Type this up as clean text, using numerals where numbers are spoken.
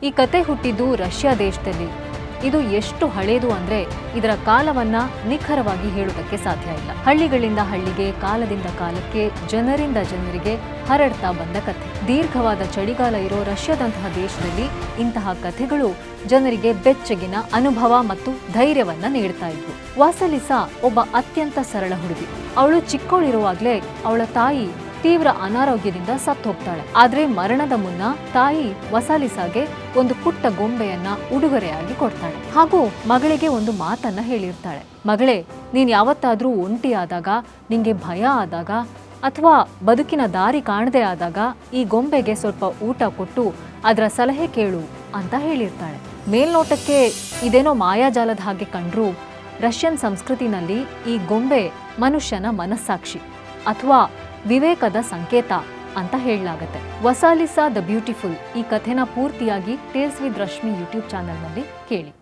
ಈ ಕತೆ ಹುಟ್ಟಿದ್ದು ರಷ್ಯಾ ದೇಶದಲ್ಲಿ. ಇದು ಎಷ್ಟು ಹಳೇದು ಅಂದ್ರೆ ಇದರ ಕಾಲವನ್ನ ನಿಖರವಾಗಿ ಹೇಳುವುದಕ್ಕೆ ಸಾಧ್ಯ ಇಲ್ಲ. ಹಳ್ಳಿಗಳಿಂದ ಹಳ್ಳಿಗೆ, ಕಾಲದಿಂದ ಕಾಲಕ್ಕೆ, ಜನರಿಂದ ಜನರಿಗೆ ಹರಡ್ತಾ ಬಂದ ಕಥೆ. ದೀರ್ಘವಾದ ಚಳಿಗಾಲ ಇರೋ ರಷ್ಯಾದಂತಹ ದೇಶದಲ್ಲಿ ಇಂತಹ ಕಥೆಗಳು ಜನರಿಗೆ ಬೆಚ್ಚಗಿನ ಅನುಭವ ಮತ್ತು ಧೈರ್ಯವನ್ನ ನೀಡ್ತಾ ಇದ್ವು. ವಾಸಲಿಸಾ ಒಬ್ಬ ಅತ್ಯಂತ ಸರಳ ಹುಡುಗಿ. ಅವಳು ಚಿಕ್ಕವಳಿರುವಾಗ್ಲೇ ಅವಳ ತಾಯಿ ತೀವ್ರ ಅನಾರೋಗ್ಯದಿಂದ ಸತ್ತು ಹೋಗ್ತಾಳೆ. ಆದ್ರೆ ಮರಣದ ಮುನ್ನ ತಾಯಿ ವಸಾಲಿಸಾಗೆ ಒಂದು ಪುಟ್ಟ ಗೊಂಬೆಯನ್ನ ಉಡುಗೊರೆಯಾಗಿ ಕೊಡ್ತಾಳೆ. ಹಾಗೂ ಮಗಳಿಗೆ ಒಂದು ಮಾತನ್ನ ಹೇಳಿರ್ತಾಳೆ. ಮಗಳೇ, ನೀನ್ ಯಾವತ್ತಾದ್ರೂ ಒಂಟಿಯಾದಾಗ, ನಿಂಗೆ ಭಯ ಆದಾಗ ಅಥವಾ ಬದುಕಿನ ದಾರಿ ಕಾಣದೆ ಆದಾಗ ಈ ಗೊಂಬೆಗೆ ಸ್ವಲ್ಪ ಊಟ ಕೊಟ್ಟು ಅದರ ಸಲಹೆ ಕೇಳು ಅಂತ ಹೇಳಿರ್ತಾಳೆ. ಮೇಲ್ನೋಟಕ್ಕೆ ಇದೇನೋ ಮಾಯಾಜಾಲದ ಹಾಗೆ ಕಂಡ್ರೂ ರಷ್ಯನ್ ಸಂಸ್ಕೃತಿನಲ್ಲಿ ಈ ಗೊಂಬೆ ಮನುಷ್ಯನ ಮನಸ್ಸಾಕ್ಷಿ ಅಥವಾ ವಿವೇಕದ ಸಂಕೇತ ಅಂತ ಹೇಳಲಾಗತ್ತೆ. ವಸಾಲಿಸಾ ದ ಬ್ಯೂಟಿಫುಲ್ ಈ ಕಥೆನ ಪೂರ್ತಿಯಾಗಿ ಟೇಲ್ಸ್ ವಿತ್ ರಶ್ಮಿ ಯೂಟ್ಯೂಬ್ ಚಾನೆಲ್ನಲ್ಲಿ ಕೇಳಿ.